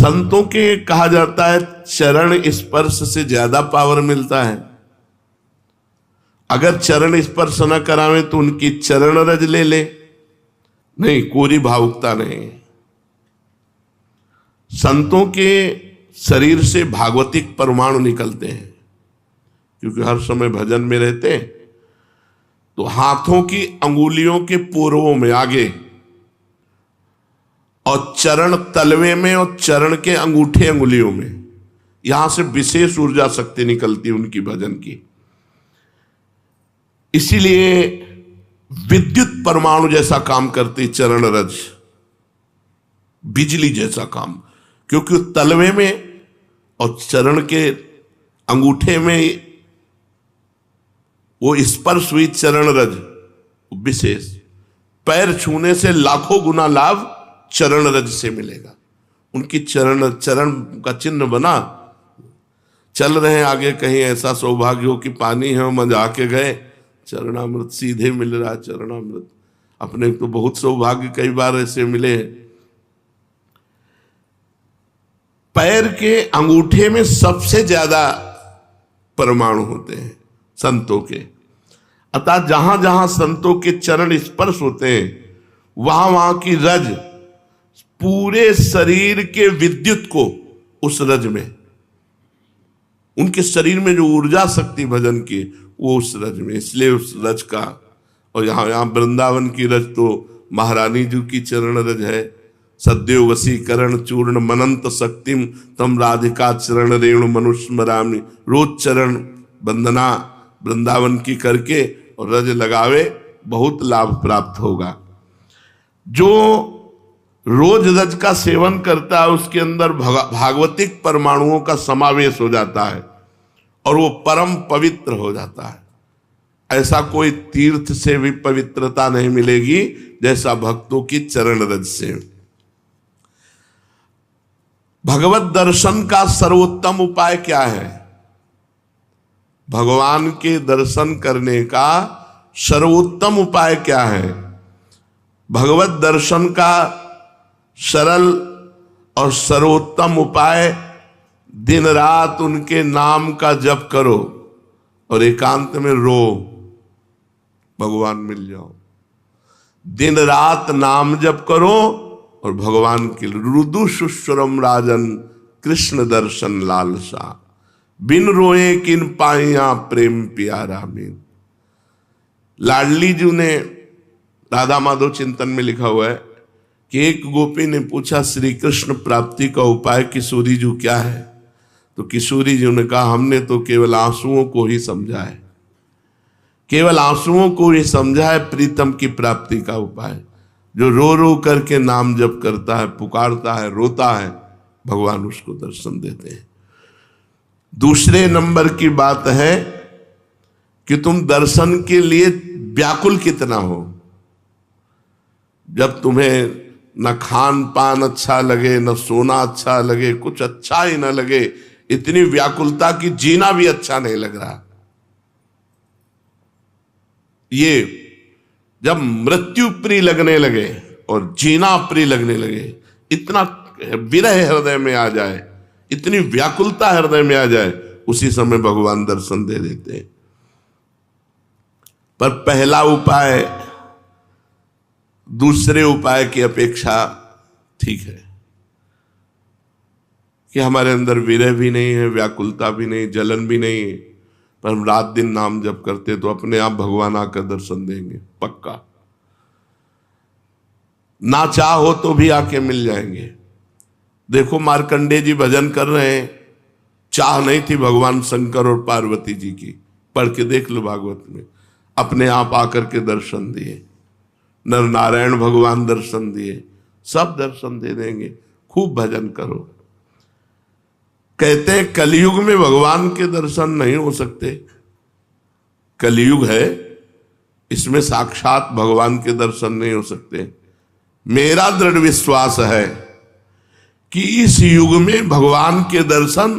संतों के कहा जाता है चरण स्पर्श से ज्यादा पावर मिलता है। अगर चरण स्पर्श न करावे तो उनकी चरण रज ले ले, नहीं कोरी भावुकता नहीं। संतों के शरीर से भागवतिक परमाणु निकलते हैं, क्योंकि हर समय भजन में रहते हैं। तो हाथों की अंगुलियों के पूर्वों में आगे, और चरण तलवे में, और चरण के अंगूठे अंगुलियों में, यहां से विशेष ऊर्जा शक्ति निकलती है उनकी भजन की। इसीलिए विद्युत परमाणु जैसा काम करती चरण रज, बिजली जैसा काम, क्योंकि तलवे में और चरण के अंगूठे में वो स्पर्श हुई चरण रज विशेष। पैर छूने से लाखों गुना लाभ चरण रज से मिलेगा। उनकी चरण का चिन्ह बना, चल रहे हैं आगे, कहीं ऐसा सौभाग्य हो कि पानी है मजा के गए, चरणामृत सीधे मिल रहा है। चरणामृत अपने तो बहुत सौभाग्य कई बार ऐसे मिले हैं। पैर के अंगूठे में सबसे ज्यादा परमाणु होते हैं संतों के। अतः जहां जहां संतों के चरण स्पर्श होते हैं वहां वहां की रज पूरे शरीर के विद्युत को उस रज में, उनके शरीर में जो ऊर्जा शक्ति भजन की वो उस रज में, इसलिए उस रज का। और यहाँ वृंदावन की रज तो महारानी जी की चरण रज है। सद्यो वशीकरण चूर्ण मनंत शक्तिम तम राधिका चरण रेणु मनुस्मरामि। रोज चरण वंदना वृंदावन की करके और रज लगावे, बहुत लाभ प्राप्त होगा। जो रोज रज का सेवन करता है उसके अंदर भागवतिक परमाणुओं का समावेश हो जाता है और वो परम पवित्र हो जाता है। ऐसा कोई तीर्थ से भी पवित्रता नहीं मिलेगी जैसा भक्तों की चरण रज से। भगवत दर्शन का सर्वोत्तम उपाय क्या है? भगवान के दर्शन करने का सर्वोत्तम उपाय क्या है? भगवत दर्शन का सरल और सर्वोत्तम उपाय दिन रात उनके नाम का जप करो और एकांत में रो, भगवान मिल जाओ। दिन रात नाम जप करो और भगवान के रुदु सुश्रम राजन कृष्ण दर्शन लालसा। बिन रोए किन पाइया प्रेम प्यारा में। लाडली जी ने राधा माधव चिंतन में लिखा हुआ है कि एक गोपी ने पूछा श्री कृष्ण प्राप्ति का उपाय किशोरी जी क्या है? तो किशोरी जी ने कहा हमने तो केवल आंसुओं को ही समझा है, केवल आंसुओं को ही समझा है प्रीतम की प्राप्ति का उपाय। जो रो रो करके नाम जप करता है, पुकारता है, रोता है, भगवान उसको दर्शन देते हैं। दूसरे नंबर की बात है कि तुम दर्शन के लिए व्याकुल कितना हो। जब तुम्हें न खान पान अच्छा लगे, न सोना अच्छा लगे, कुछ अच्छा ही न लगे, इतनी व्याकुलता की जीना भी अच्छा नहीं लग रहा। ये जब मृत्यु प्रिय लगने लगे और जीना प्रिय लगने लगे, इतना विरह हृदय में आ जाए, इतनी व्याकुलता हृदय में आ जाए, उसी समय भगवान दर्शन दे देते हैं। पर पहला उपाय दूसरे उपाय की अपेक्षा ठीक है कि हमारे अंदर विरह भी नहीं है, व्याकुलता भी नहीं, जलन भी नहीं है, पर हम रात दिन नाम जप करते तो अपने आप भगवान आकर दर्शन देंगे पक्का। ना चाहो तो भी आके मिल जाएंगे। देखो मार्कंडेय जी भजन कर रहे हैं, चाह नहीं थी भगवान शंकर और पार्वती जी की, पढ़ के देख लो भागवत में, अपने आप आकर के दर्शन दिए। नर नारायण भगवान दर्शन दिए, सब दर्शन दे देंगे। खूब भजन करो। कहते हैं कलयुग में भगवान के दर्शन नहीं हो सकते। कलयुग है, इसमें साक्षात भगवान के दर्शन नहीं हो सकते। मेरा दृढ़ विश्वास है कि इस युग में भगवान के दर्शन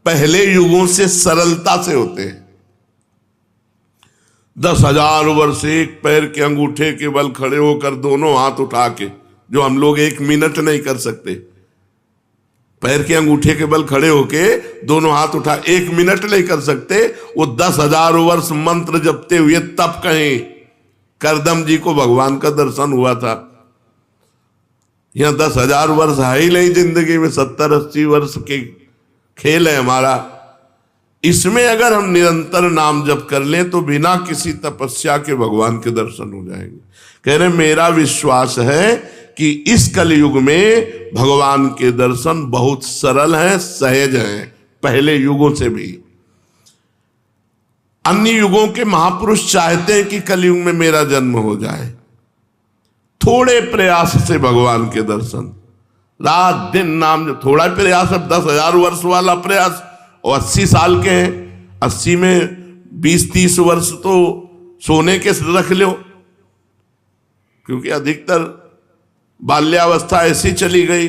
पहले युगों से सरलता से होते हैं। 10,000 वर्ष एक पैर के अंगूठे के बल खड़े होकर दोनों हाथ उठा के, जो हम लोग 1 मिनट नहीं कर सकते, पैर के अंगूठे के बल खड़े होके दोनों हाथ उठा 1 मिनट नहीं कर सकते, वो 10,000 वर्ष मंत्र जपते हुए तब कहीं करदम जी को भगवान का दर्शन हुआ था। यहां 10,000 वर्ष है ही नहीं जिंदगी में, 70-80 वर्ष के खेल है हमारा। इसमें अगर हम निरंतर नाम जप कर लें तो बिना किसी तपस्या के भगवान के दर्शन हो जाएंगे। कह रहे मेरा विश्वास है कि इस कलयुग में भगवान के दर्शन बहुत सरल हैं, सहज हैं, पहले युगों से भी। अन्य युगों के महापुरुष चाहते हैं कि कलयुग में मेरा जन्म हो जाए, थोड़े प्रयास से भगवान के दर्शन, रात दिन नाम, थोड़ा प्रयास, अब 10,000 वर्ष वाला प्रयास, और 80 साल के हैं, 80 में 20-30 वर्ष तो सोने के रख लो, क्योंकि अधिकतर बाल्यावस्था ऐसी चली गई।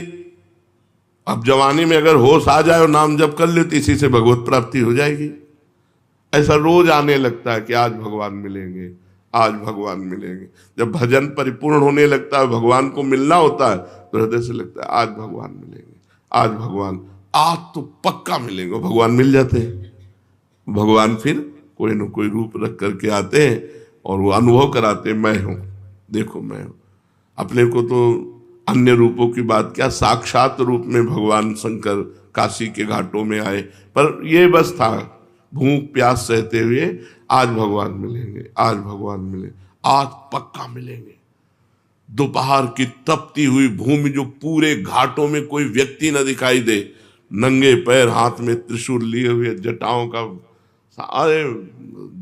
अब जवानी में अगर होश आ जाए और नाम जप कर ले तो इसी से भगवत प्राप्ति हो जाएगी। ऐसा रोज आने लगता है कि आज भगवान मिलेंगे, आज भगवान मिलेंगे। जब भजन परिपूर्ण होने लगता है, भगवान को मिलना होता है, तो हृदय से लगता है आज भगवान मिलेंगे, आज भगवान, आज तो पक्का मिलेंगे। भगवान मिल जाते हैं। भगवान फिर कोई न कोई रूप रख करके आते हैं और वो अनुभव कराते हैं, मैं हूं, देखो मैं हूं। अपने को तो अन्य रूपों की बात क्या, साक्षात रूप में भगवान शंकर काशी के घाटों में आए, पर ये बस था भूख प्यास सहते हुए, आज भगवान मिलेंगे, आज भगवान मिलेंगे, आज पक्का मिलेंगे। दोपहर की तपती हुई भूमि, जो पूरे घाटों में कोई व्यक्ति न दिखाई दे, नंगे पैर, हाथ में त्रिशूल लिए हुए, जटाओं का, अरे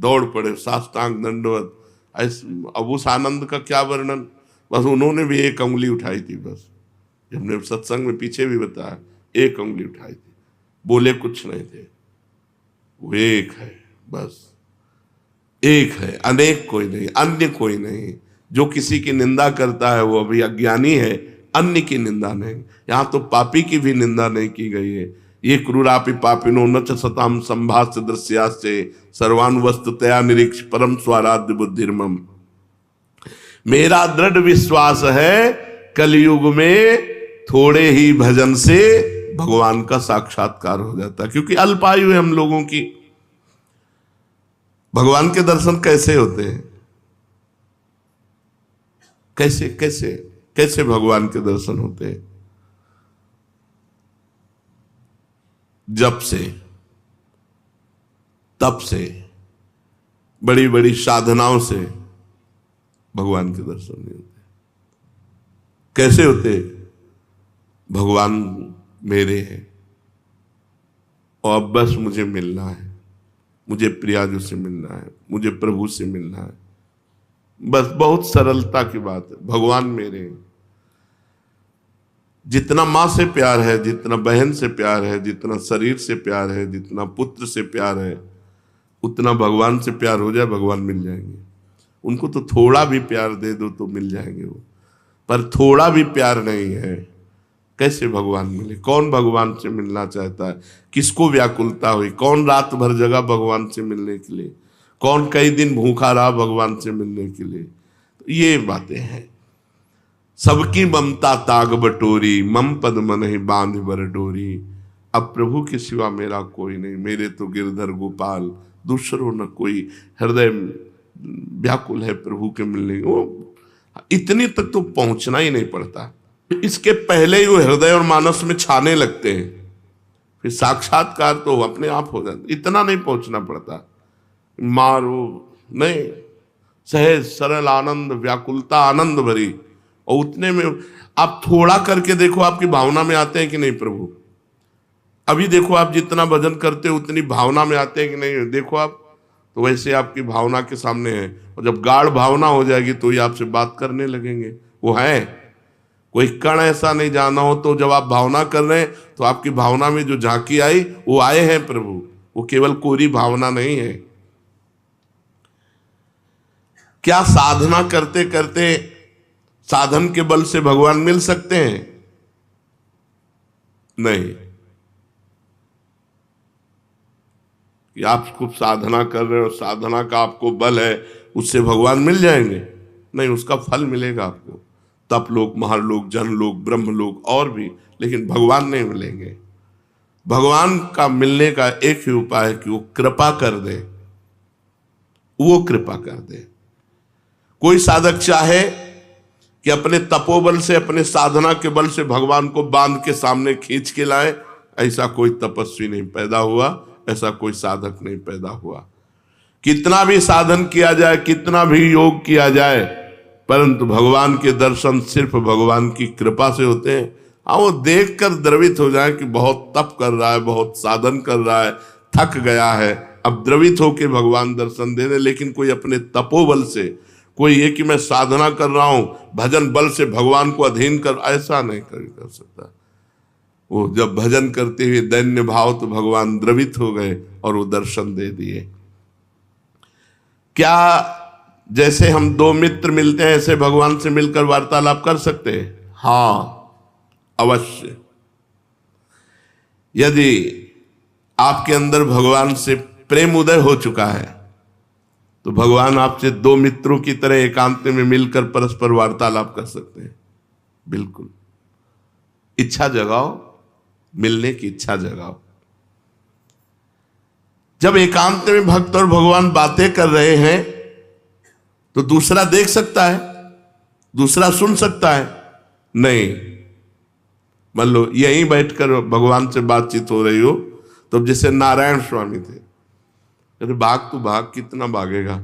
दौड़ पड़े, साष्टांग दंडवत। अब उस आनंद का क्या वर्णन, बस उन्होंने भी 1 उंगली उठाई थी, बस हमने सत्संग में पीछे भी बताया, 1 उंगली उठाई थी, बोले कुछ नहीं थे। वो एक है, बस एक है, अनेक कोई नहीं, अन्य कोई नहीं। जो किसी की निंदा करता है वो अभी अज्ञानी है, अन्य की निंदा नहीं। यहां तो पापी की भी निंदा नहीं की गई है। ये क्रूरापि पापिनो न च सताम संभाष्य दृश्यास्ते सर्वान वस्तुतया निरीक्ष परम स्वाराध्य बुद्धिर्मम। मेरा दृढ़ विश्वास है कलयुग में थोड़े ही भजन से भगवान का साक्षात्कार हो जाता है, क्योंकि अल्पायु है हम लोगों की। भगवान के दर्शन कैसे होते हैं, कैसे कैसे कैसे भगवान के दर्शन होते हैं? जप से, तप से, बड़ी बड़ी साधनाओं से भगवान के दर्शन नहीं होते। कैसे होते? भगवान मेरे हैं और अब बस मुझे मिलना है, मुझे प्रियाजू से मिलना है, मुझे प्रभु से मिलना है, बस बहुत सरलता की बात है। भगवान मेरे हैं। जितना माँ से प्यार है, जितना बहन से प्यार है, जितना शरीर से प्यार है, जितना पुत्र से प्यार है, उतना भगवान से प्यार हो जाए, भगवान मिल जाएंगे। उनको तो थोड़ा भी प्यार दे दो तो मिल जाएंगे वो, पर थोड़ा भी प्यार नहीं है, कैसे भगवान मिले? कौन भगवान से मिलना चाहता है? किसको व्याकुलता हुई? कौन रात भर जगा भगवान से मिलने के लिए? कौन कई दिन भूखा रहा भगवान से मिलने के लिए? तो ये बातें हैं। सबकी ममता ताग बटोरी, मम पद मन ही बांध बर डोरी। अब प्रभु के सिवा मेरा कोई नहीं, मेरे तो गिरधर गोपाल, दूसरों न कोई। हृदय व्याकुल है प्रभु के मिलने। वो इतनी तक तो पहुंचना ही नहीं पड़ता, इसके पहले ही वो हृदय और मानस में छाने लगते हैं, फिर साक्षात्कार तो अपने आप हो जाता। इतना नहीं पहुंचना पड़ता, मारो नहीं, सहज सरल आनंद, व्याकुलता आनंद भरी। और उतने में आप थोड़ा करके देखो, आपकी भावना में आते हैं कि नहीं प्रभु? अभी देखो आप जितना भजन करते हो उतनी भावना में आते हैं कि नहीं? देखो आप, तो वैसे आपकी भावना के सामने है। और जब गाढ़ भावना हो जाएगी तो ही आपसे बात करने लगेंगे। वो है, कोई कण ऐसा नहीं जाना हो तो जब आप भावना कर रहे हैं तो आपकी भावना में जो झांकी आई वो आए हैं प्रभु। वो केवल कोरी भावना नहीं है। क्या साधना करते करते साधन के बल से भगवान मिल सकते हैं? नहीं। कि आप खूब साधना कर रहे हो, साधना का आपको बल है, उससे भगवान मिल जाएंगे? नहीं, उसका फल मिलेगा आपको। तपलोक, महालोक, जनलोक, ब्रह्मलोक और भी, लेकिन भगवान नहीं मिलेंगे। भगवान का मिलने का एक ही उपाय है कि वो कृपा कर दे, वो कृपा कर दे। कोई साधक चाहे कि अपने तपोबल से, अपने साधना के बल से भगवान को बांध के सामने खींच के लाए, ऐसा कोई तपस्वी नहीं पैदा हुआ, ऐसा कोई साधक नहीं पैदा हुआ। कितना भी साधन किया जाए, कितना भी योग किया जाए, परंतु भगवान के दर्शन सिर्फ भगवान की कृपा से होते हैं। हाँ, वो देखकर द्रवित हो जाए कि बहुत तप कर रहा है, बहुत साधन कर रहा है, थक गया है, अब द्रवित होकर भगवान दर्शन दे दे। लेकिन कोई अपने तपोबल से, कोई ये कि मैं साधना कर रहा हूं, भजन बल से भगवान को अधीन कर, ऐसा नहीं कर सकता। वो जब भजन करते हुए दैन्य भाव, तो भगवान द्रवित हो गए और वो दर्शन दे दिए। क्या जैसे हम दो मित्र मिलते हैं ऐसे भगवान से मिलकर वार्तालाप कर सकते हैं? हाँ, अवश्य। यदि आपके अंदर भगवान से प्रेम उदय हो चुका है तो भगवान आपसे दो मित्रों की तरह एकांत में मिलकर परस्पर वार्तालाप कर सकते हैं। बिल्कुल, इच्छा जगाओ, मिलने की इच्छा जगाओ। जब एकांत में भक्त और भगवान बातें कर रहे हैं तो दूसरा देख सकता है, दूसरा सुन सकता है? नहीं। मान लो यहीं बैठकर भगवान से बातचीत हो रही हो, तो जैसे नारायण स्वामी थे, अरे भाग तो भाग, कितना भागेगा,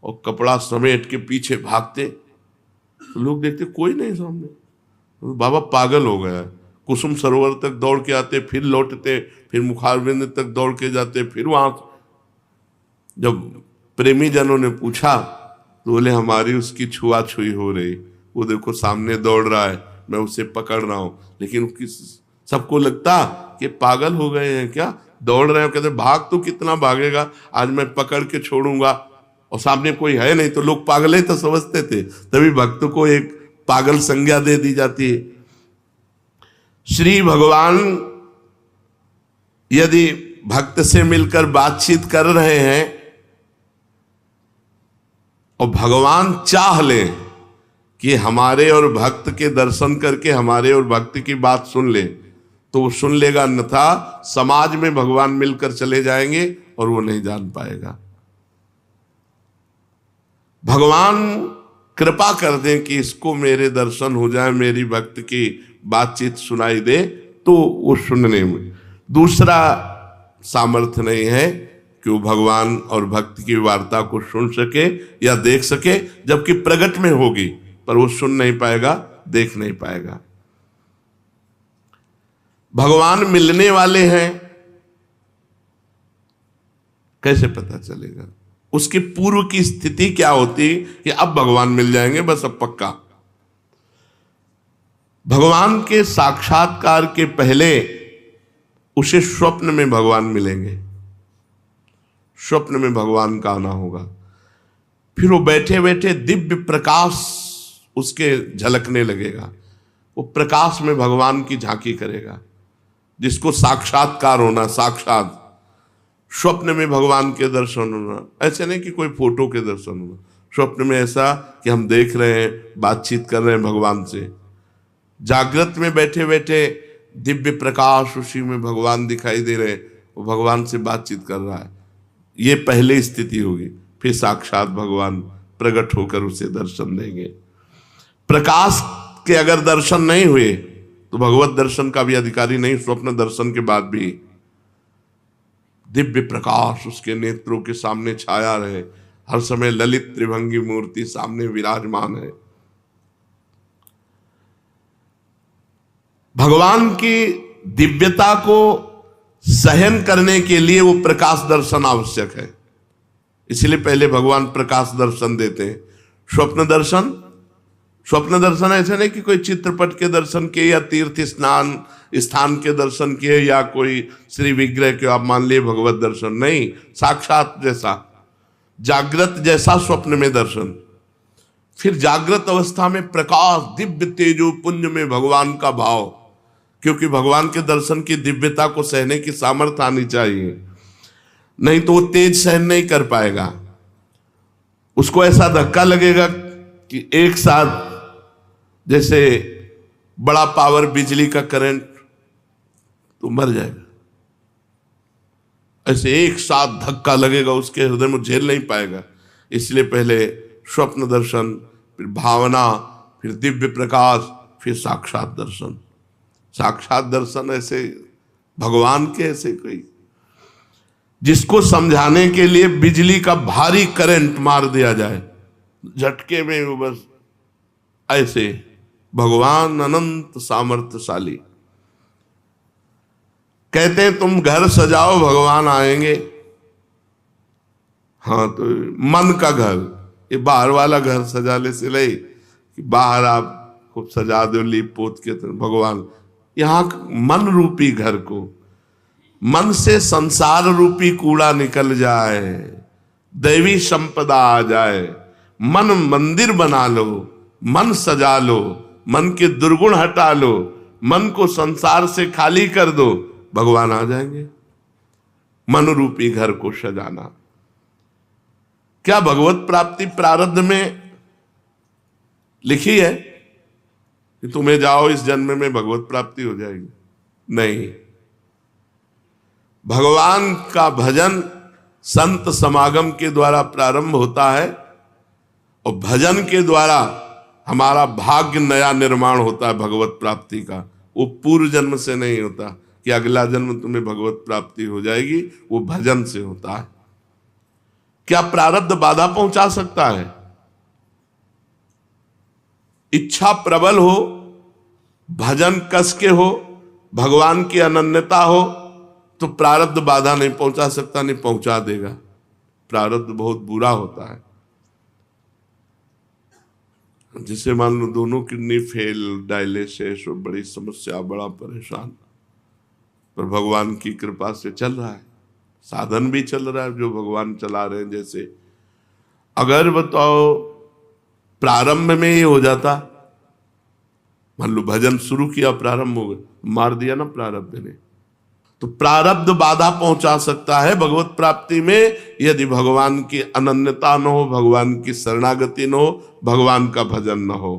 और कपड़ा समेट के पीछे भागते, तो लोग देखते कोई नहीं सामने, तो बाबा पागल हो गया है। कुसुम सरोवर तक दौड़ के आते, फिर लौटते, फिर मुखारविंद तक दौड़ के जाते, फिर वहां। जब प्रेमी जनों ने पूछा तो बोले हमारी उसकी छुआछुई हो रही, वो देखो सामने दौड़ रहा है, मैं उसे पकड़ रहा हूं। लेकिन सबको लगता कि पागल हो गए हैं क्या, दौड़ रहे हैं। कहते भाग तो कितना भागेगा, आज मैं पकड़ के छोड़ूंगा, और सामने कोई है नहीं। तो लोग पागल ही तो समझते थे, तभी भक्त को एक पागल संज्ञा दे दी जाती है। श्री भगवान यदि भक्त से मिलकर बातचीत कर रहे हैं और भगवान चाह ले कि हमारे और भक्त के दर्शन करके हमारे और भक्त की बात सुन ले, तो वो सुन लेगा, अन्यथा समाज में भगवान मिलकर चले जाएंगे और वो नहीं जान पाएगा। भगवान कृपा कर दें कि इसको मेरे दर्शन हो जाए, मेरी भक्त की बातचीत सुनाई दे, तो वो सुनने में। दूसरा सामर्थ्य नहीं है कि वो भगवान और भक्त की वार्ता को सुन सके या देख सके, जबकि प्रगट में होगी, पर वो सुन नहीं पाएगा, देख नहीं पाएगा। भगवान मिलने वाले हैं, कैसे पता चलेगा? उसके पूर्व की स्थिति क्या होती कि अब भगवान मिल जाएंगे, बस अब पक्का। भगवान के साक्षात्कार के पहले उसे स्वप्न में भगवान मिलेंगे, स्वप्न में भगवान का आना होगा। फिर वो बैठे बैठे दिव्य प्रकाश उसके झलकने लगेगा, वो प्रकाश में भगवान की झांकी करेगा, जिसको साक्षात्कार होना। साक्षात स्वप्न में भगवान के दर्शन होना, ऐसे नहीं कि कोई फोटो के दर्शन होना। स्वप्न में ऐसा कि हम देख रहे हैं, बातचीत कर रहे हैं भगवान से। जागृत में बैठे बैठे दिव्य प्रकाश, उसी में भगवान दिखाई दे रहे, वो भगवान से बातचीत कर रहा है। ये पहले स्थिति होगी, फिर साक्षात भगवान प्रकट होकर उसे दर्शन देंगे। प्रकाश के अगर दर्शन नहीं हुए तो भगवत दर्शन का भी अधिकारी नहीं। स्वप्न दर्शन के बाद भी दिव्य प्रकाश उसके नेत्रों के सामने छाया रहे, हर समय ललित त्रिभंगी मूर्ति सामने विराजमान है। भगवान की दिव्यता को सहन करने के लिए वो प्रकाश दर्शन आवश्यक है, इसलिए पहले भगवान प्रकाश दर्शन देते हैं। स्वप्न दर्शन ऐसे नहीं कि कोई चित्रपट के दर्शन किए या तीर्थ स्नान स्थान के दर्शन किए या कोई श्री विग्रह के आप मान लिए भगवत दर्शन, नहीं। साक्षात जैसा, जागृत जैसा स्वप्न में दर्शन। फिर जागृत अवस्था में प्रकाश, दिव्य तेजो पुंज में भगवान का भाव, क्योंकि भगवान के दर्शन की दिव्यता को सहने की सामर्थ्य आनी चाहिए, नहीं तो वो तेज सहन नहीं कर पाएगा। उसको ऐसा धक्का लगेगा कि एक साथ जैसे बड़ा पावर बिजली का करंट, तो मर जाएगा। ऐसे एक साथ धक्का लगेगा उसके हृदय में, झेल नहीं पाएगा। इसलिए पहले स्वप्न दर्शन, फिर भावना, फिर दिव्य प्रकाश, फिर साक्षात दर्शन। साक्षात दर्शन ऐसे भगवान के, ऐसे कोई जिसको समझाने के लिए बिजली का भारी करंट मार दिया जाए, झटके में वो बस ऐसे। भगवान अनंत सामर्थ्यशाली। कहते हैं तुम घर सजाओ भगवान आएंगे। हाँ, तो मन का घर, ये बाहर वाला घर सजाने से नहीं कि बाहर आप खूब सजा दो लीप पोत के, तो भगवान यहां मन रूपी घर को, मन से संसार रूपी कूड़ा निकल जाए, दैवी संपदा आ जाए, मन मंदिर बना लो, मन सजा लो, मन के दुर्गुण हटा लो, मन को संसार से खाली कर दो, भगवान आ जाएंगे। मन रूपी घर को सजाना। क्या भगवत प्राप्ति प्रारब्ध में लिखी है कि तुम्हें जाओ इस जन्म में भगवत प्राप्ति हो जाएगी? नहीं। भगवान का भजन संत समागम के द्वारा प्रारंभ होता है, और भजन के द्वारा हमारा भाग्य नया निर्माण होता है भगवत प्राप्ति का। वो पूर्व जन्म से नहीं होता कि अगला जन्म तुम्हें भगवत प्राप्ति हो जाएगी, वो भजन से होता है। क्या प्रारब्ध बाधा पहुंचा सकता है? इच्छा प्रबल हो, भजन कस के हो, भगवान की अनन्यता हो, तो प्रारब्ध बाधा नहीं पहुंचा सकता, नहीं पहुंचा देगा। प्रारब्ध बहुत बुरा होता है। जिसे मान लो दोनों किडनी फेल, डायलिसिस, बड़ी समस्या, बड़ा परेशान, पर भगवान की कृपा से चल रहा है, साधन भी चल रहा है जो भगवान चला रहे हैं। जैसे अगर बताओ प्रारंभ में ये हो जाता, मान लो भजन शुरू किया, प्रारंभ हो गया, मार दिया ना प्रारब्ध ने, तो प्रारब्ध बाधा पहुंचा सकता है भगवत प्राप्ति में, यदि भगवान की अनन्यता न हो, भगवान की शरणागति न हो, भगवान का भजन न हो।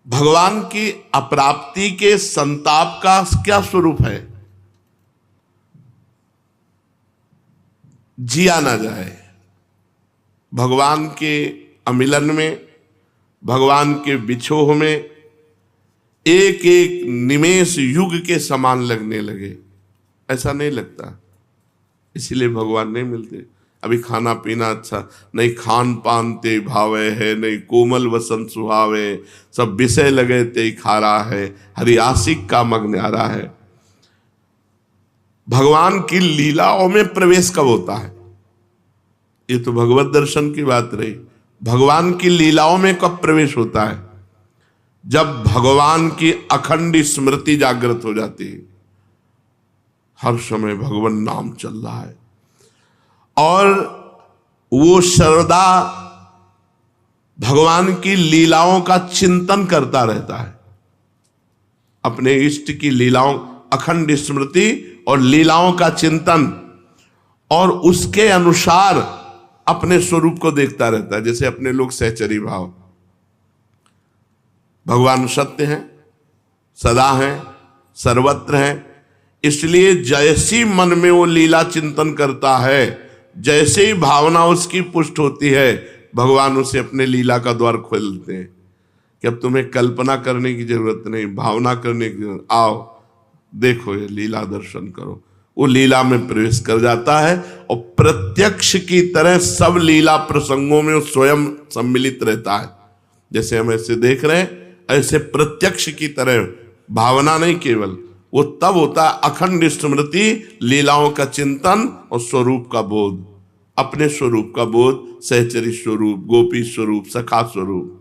भगवान की अप्राप्ति के संताप का क्या स्वरूप है? जिया ना जाए। भगवान के अमिलन में, भगवान के बिछोह में एक एक निमेष युग के समान लगने लगे। ऐसा नहीं लगता, इसीलिए भगवान नहीं मिलते। अभी खाना पीना अच्छा नहीं, खान पान ते भावे है, नहीं कोमल वसंत सुहावे, सब विषय लगे ते खारा है, हरि आशिक का मग न्यारा है। भगवान की लीलाओं में प्रवेश कब होता है? ये तो भगवत दर्शन की बात रही। भगवान की लीलाओं में कब प्रवेश होता है? जब भगवान की अखंड स्मृति जागृत हो जाती है, हर समय भगवान नाम चल रहा है, और वो सर्वदा भगवान की लीलाओं का चिंतन करता रहता है। अपने इष्ट की लीलाओं, अखंड स्मृति और लीलाओं का चिंतन, और उसके अनुसार अपने स्वरूप को देखता रहता है। जैसे अपने लोग सहचरी भाव, भगवान सत्य हैं, सदा हैं, सर्वत्र हैं, इसलिए जैसी मन में वो लीला चिंतन करता है, जैसे ही भावना उसकी पुष्ट होती है, भगवान उसे अपने लीला का द्वार खोलते हैं कि अब तुम्हें कल्पना करने की जरूरत नहीं, भावना करने की जरूरत, आओ देखो ये लीला दर्शन करो। वो लीला में प्रवेश कर जाता है, और प्रत्यक्ष की तरह सब लीला प्रसंगों में वो स्वयं सम्मिलित रहता है। जैसे हम ऐसे देख रहे हैं, ऐसे प्रत्यक्ष की तरह, भावना नहीं केवल, वो तब होता है अखंड स्मृति, लीलाओं का चिंतन और स्वरूप का बोध, अपने स्वरूप का बोध, सहचरी स्वरूप, गोपी स्वरूप, सखा स्वरूप।